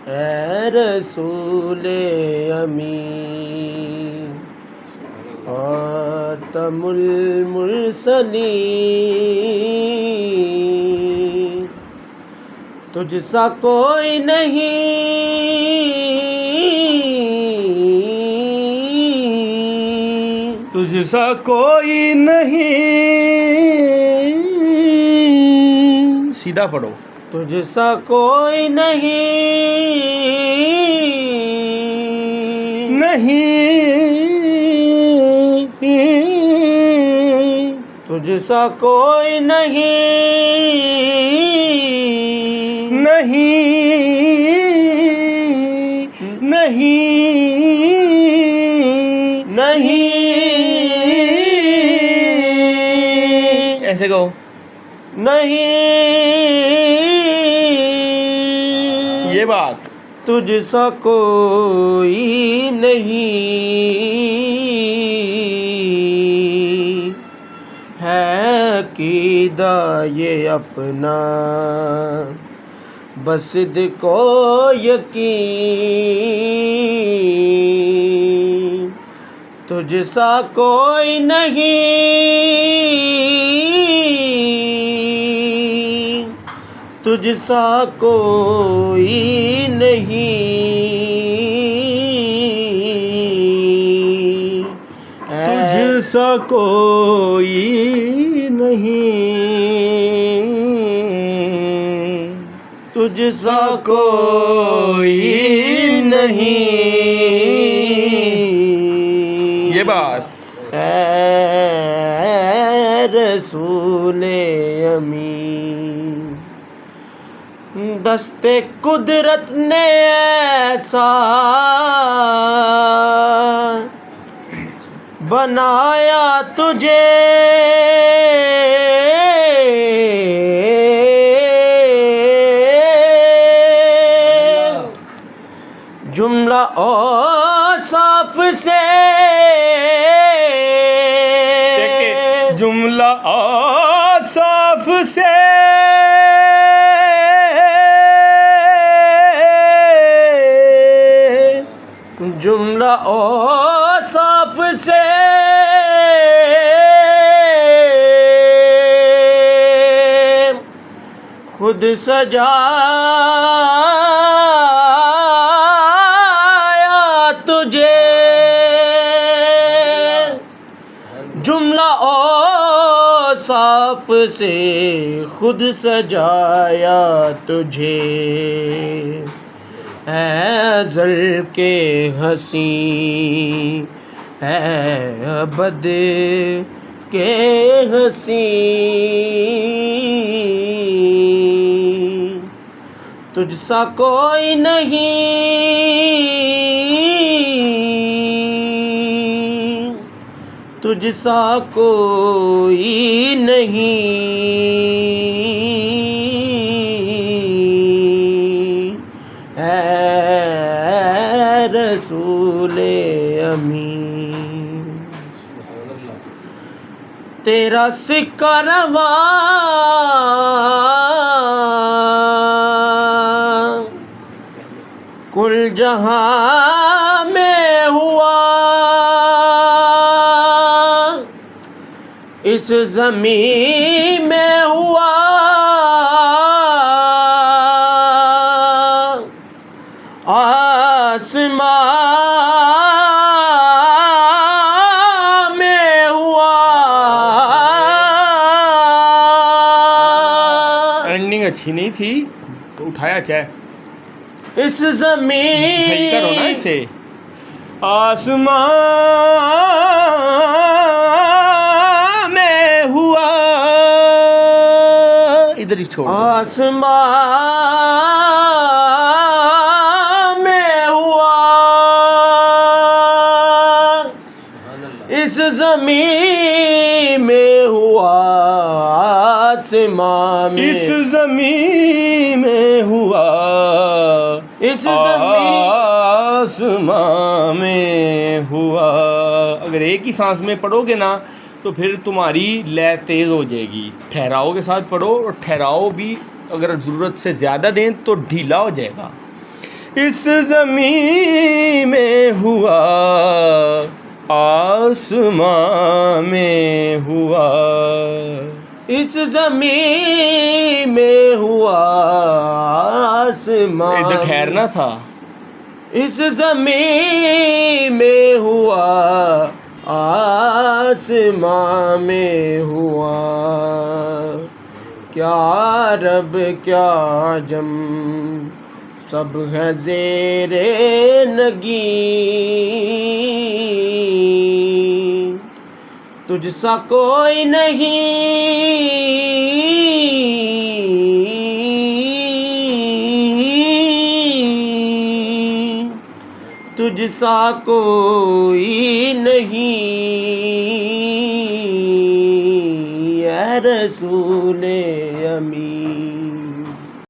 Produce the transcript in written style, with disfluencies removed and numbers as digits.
اے رسول امین خاتم المرسلین، تجھ سا کوئی نہیں، تجھ سا کوئی نہیں، سیدھا پڑھو، تجھ سا کوئی نہیں، تجھ سا کوئی نہیں، نہیں، نہیں، نہیں، ایسے کہو، نہیں، یہ بات تجھ سا کوئی نہیں ہے، عقیدہ یہ اپنا بس صدق و یقین، تجھ سا کوئی نہیں، تجھ سا کوئی نہیں، تجھ سا کوئی نہیں، تجھ سا کوئی نہیں، یہ بات اے رسول امین، دست قدرت نے ایسا بنایا تجھے، جملہ اوصاف سے جملہ اوصاف سے جملہ اوصاف سے خود سجایا تجھے، جملہ اوصاف سے خود سجایا تجھے، اے ازل کے حسین، اے ابد کے حسین، تجھ سا کوئی نہیں، تجھ سا کوئی نہیں، اے رسول امین، تیرا سکہ رواں کل جہاں میں ہوا، اس زمین میں ہوا، آسمان میں ہوا، اینڈنگ اچھی نہیں تھی تو اٹھایا چاہے، اس زمین صحیح کرو نا اسے، آسمان میں ہوا، ادھر ہی چھوڑ دو، آسمان میں ہوا، اس زمین میں ہوا، آسمان میں، اس زمین میں ہوا، اس زمین آسمان میں ہوا۔ اگر ایک ہی سانس میں پڑھو گے نا تو پھر تمہاری لے تیز ہو جائے گی، ٹھہراؤ کے ساتھ پڑھو، اور ٹھہراؤ بھی اگر ضرورت سے زیادہ دیں تو ڈھیلا ہو جائے گا۔ اس زمین میں ہوا آسمان میں ہوا اس زمین میں ہوا آسمان ادھر ٹھہرنا تھا اس زمین میں ہوا آسمان میں ہوا کیا رب کیا عجم سب ہے زیر نگیں تجھ سا کوئی نہیں تجھ سا کوئی نہیں اے رسول امین